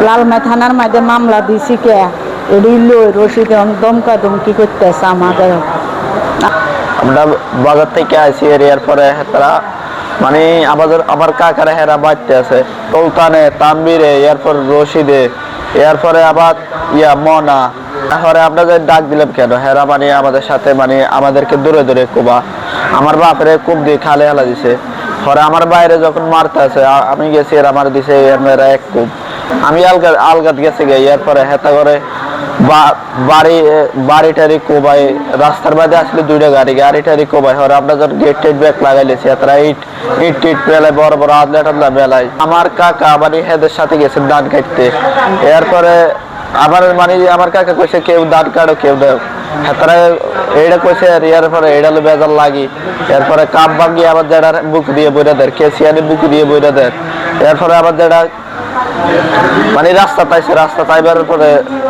লালমাই থানার মধ্যে মামলা দিছি কে এডি লই রশিদ দমকা দমকি করতেছে আমাদের। আমরা বাজার থেকে আসি এরিয়ার পরে তারা মানে আমাদের আমার কাকারা হেরা বাড়তে আছে সুলতানে তানবীরে এরপর রশিদে এরপরে আবার মনা তারপরে আপনাদের ডাক দিলাম কেন হেরা মানে আমাদের সাথে মানে আমাদেরকে দূরে দূরে কোবা আমার বাপরে খুব দিয়ে খালে হেলা দিছে পরে আমার বাইরে যখন মারতে আছে আমি গেছি এরা আমার দিছে এরা এক খুব আমি আলগাত গেছি গে এরপরে হেতা করে বাড়িটারি কোবাই রাস্তার বাদে আসলে দুইটা গাড়িটারি কোবাই হরে আমরা যখন গেট টেট ব্যাগ লাগাইলেছি এতটা ইট বেলায় বড় বড় আদলা বেলায় আমার কাকা মানে হেদের সাথে গেছে ধান কাটতে এরপরে আমার কাকা কইছে কেউ ধান কাটো কেউ দেও হেতারা এইটা কইছে এরপরে এইটা বেজার লাগি এরপরে কাপ ভাঙ্গি আবার যেটা বুক দিয়ে বইরা দেয় কেসিয়ানি বুক দিয়ে বইরা দেয় এরপরে আবার যেটা মানে রাস্তা তাইবার পরে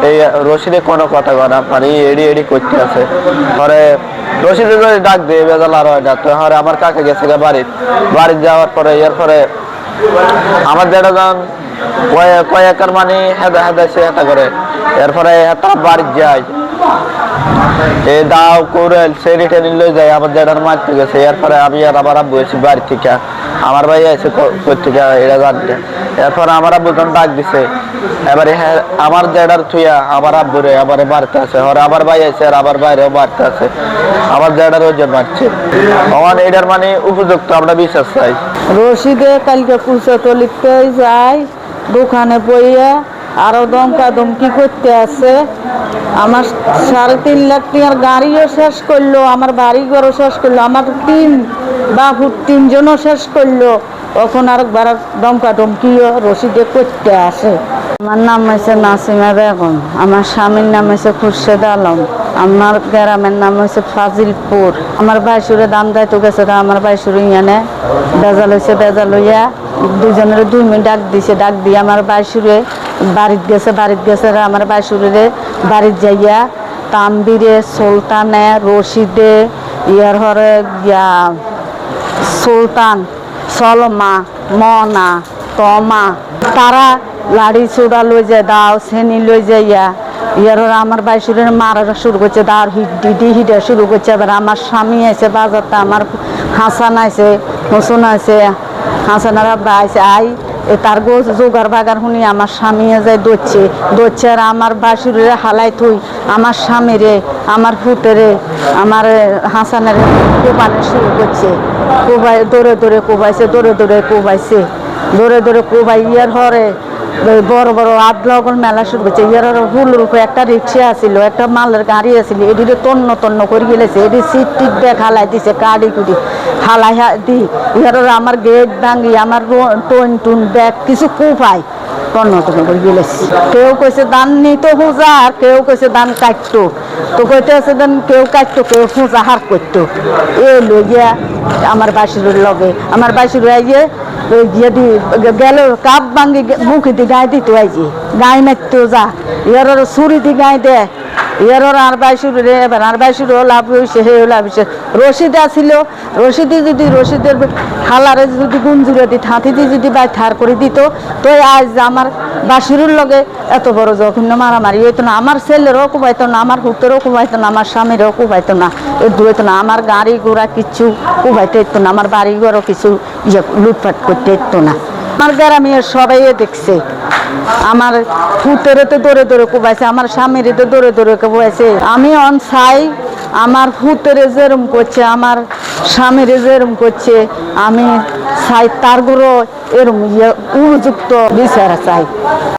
এই রশিদে কোনো কথা কনা মানে এডি করতে আছে পরে রশিদে যদি ডাক দিয়ে বেজাল আর হয় না তো হরে আমার কাকা গেছে বাড়ি যাওয়ার পরে এরপরে আমার যেটা যখন কয়েকার মানে হেদাইছে হেতা করে এরপরে হেতা বাড়ি যায় এই দাও কুড়েল সেরি টেনে লই যায় আমার যেটার মারতে গেছে এরপরে আমি আর আমার আব্বু এসে বাড়ি থেকে আমার ভাই আছে থেকে এরা জানতে এরপরে আমার আব্বু যখন ডাক দিছে এবারে আমার জেডার থুইয়া আমার আব্বুরে আমারে মারতে আছে আর আমার ভাই আছে আর আমার বাইরেও মারতে আছে আমার জেডার ওই যে মারছে আমার এটার মানে উপযুক্ত আমরা বিশ্বাস চাই। রশিদে কালকে কুচতলিতে যায় দোকানে বইয়া আরো দমকা দমকি করতে আছে আমার 3.5 লাখ টাকার গাড়িও শেষ করলো আমার বাড়ি ঘরও শেষ করলো আমার 3জনও শেষ করলো তখন আরেকবার দমকা দমকিও রশিদে করতে আসে। আমার নাম হয়েছে নাসিমা বেগম, আমার স্বামীর নাম হয়েছে খুরশেদ আলম, আমার গ্রামের নাম হয়েছে ফাজিলপুর। আমার ভাইসুরে দাম দায়িত্ব গেছে আমার ভাইসুরে ইয়ানে বেজাল হয়েছে বেজাল হইয়া দুজনের 2 মিনিট ডাক দিয়ে আমার ভাইসুরে বাড়িতে গেছে আমার ভাইসুরে বাড়িতে যাইয়া তানবীরে সুলতানে রশিদে ইয়ার হরে সুলতান সলমা মনা তমা তারা লাড়ি চূড়া লই যায় দাও শ্রেণী লই যাইয়া ইয়ার আমার বাইশুরের মারা শুরু করছে দাঁড় হিডা শুরু করছে। এবার আমার স্বামী আছে বাজারটা আমার হাসান আছে হোসেন আছে হাসানারা বাইছে তার গোছ জোগাড় বাগার শুনি আমার স্বামী যায় দৌড়ছে আর আমার বাসুরে হালাই থুই আমার স্বামীরে আমার ফুটেরে আমার হাসানের কোবানো শুরু করছে দৌড়ে কোবাই ইয়ার হরে বড় বড় আদলগর মেলা শুরু করছে ইয়ার হুলুর উপরে একটা রিক্সা আসিল একটা মালের গাড়ি আসিল এদিকে তন্ন করে গেলেছে এটি সিট টিট ব্যাগ হালাই দিছে কাড়ি কুড়ি হালাই দি ইয়ার আমার গেট ভাঙি আমার টুন ব্যাগ কিছু কুপাই তন্ন করে গেলেছে। কেউ কইছে দান নিত পূজা আর কেউ কইছে দান কাটতো তো কইতে আছে দান কেউ কাটতো কেউ পূজা হার করতো এ লইয়া আমার বাসুরের লগে আমার বাসুর আইয়ে গিয়ে দি গেল কাপ ভাঙ্গি মুখে দি গায়ে দিত আইজি গায়ে মারতো যা ইয়ার ছুরি দি গায়ে দে ইয়ার আর বাইশুরে এবার আর বাইশুরে লাভ হয়েছে হে লাভ হয়েছে রশিদে আসিল রশিদের হালারে যদি গুঞ্জুরে দি ঠাঁতি দি যদি বাই ঠার করে দিত তো আজ আমার বাসুরের লগে এত বড় জঘন্য মারামারি হইতো না আমার ছেলেরও কুবাইতো না আমার হুতেরও কুবাইতো না আমার স্বামীরও কুবাইতো না এর দূরইতো না আমার গাড়ি ঘোড়া কিছু কুবাইতে ইতো না আমার বাড়ি ঘরও কিছু লুটপাট করতে ইতো না। আমার গ্রামে সবাই দেখছে আমার ফুতেরে তো দৌড়ে কোবাইছে আমার স্বামীরে তো দৌড়ে কোবাইছে আমি চাই আমার ফুতেরে যেরম করছে আমার স্বামীরে যেরম করছে আমি চাই তার গুলো এরম উপযুক্ত বিচার চাই।